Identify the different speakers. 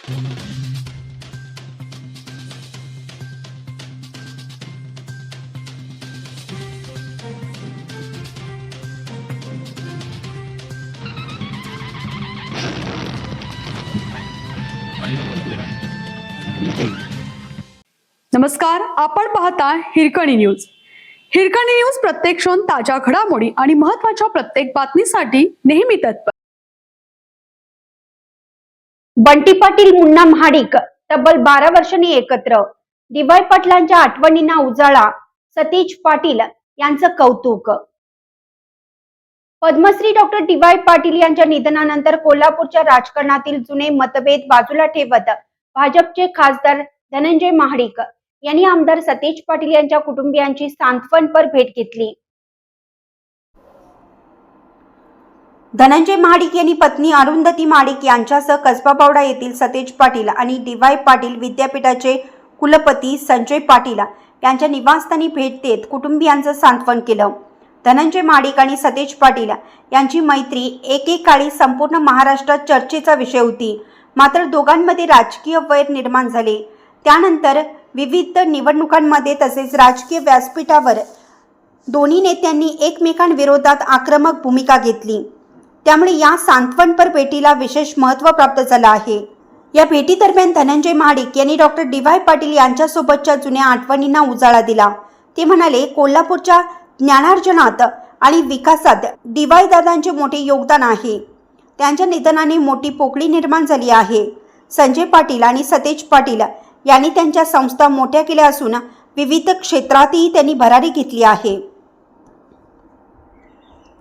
Speaker 1: नमस्कार, आपण पाहता हिरकणी न्यूज. हिरकणी न्यूज प्रत्येक क्षण ताज्या घडामोडी आणि महत्त्वाच्या प्रत्येक बातमीसाठी नेहमी तत्पर.
Speaker 2: बंटी पाटील मुन्ना महाडिक तब्बल 12 वर्षांनी एकत्र. डी.वाय. पाटलांच्या आठवणींना उजाळा, सतीश पाटील यांचं कौतुक. Padmashri doctor DY. पाटील यांच्या निधनानंतर कोल्हापूरच्या राजकारणातील जुने मतभेद बाजूला ठेवत भाजपचे खासदार धनंजय महाडिक यांनी आमदार सतीश पाटील यांच्या कुटुंबियांची सांत्वनपर भेट घेतली. धनंजय महाडिक यांनी पत्नी अरुंधती महाडिक यांच्यासह कसबा बावडा येथील सतीश पाटील आणि डी.वाय. पाटील विद्यापीठाचे कुलपती संजय पाटील यांच्या निवासस्थानी भेट देत कुटुंबियांचं सांत्वन केलं. धनंजय महाडिक आणि सतीश पाटील यांची मैत्री एकेकाळी संपूर्ण महाराष्ट्रात चर्चेचा विषय होती. मात्र दोघांमध्ये राजकीय वैर निर्माण झाले. त्यानंतर विविध निवडणुकांमध्ये तसेच राजकीय व्यासपीठावर दोन्ही नेत्यांनी एकमेकांविरोधात आक्रमक भूमिका घेतली. त्यामुळे या सांत्वनपर भेटीला विशेष महत्त्व प्राप्त झालं आहे. या भेटीदरम्यान धनंजय महाडिक यांनी डॉक्टर डी.वाय. पाटील यांच्यासोबतच्या जुन्या आठवणींना उजाळा दिला. ते म्हणाले, कोल्हापूरच्या ज्ञानार्जनात आणि विकासात डी.वाय. दादांचे मोठे योगदान आहे. त्यांच्या निधनाने मोठी पोकळी निर्माण झाली आहे. संजय पाटील आणि सतीश पाटील यांनी त्यांच्या संस्था मोठ्या केल्या असून विविध क्षेत्रातही त्यांनी भरारी घेतली आहे.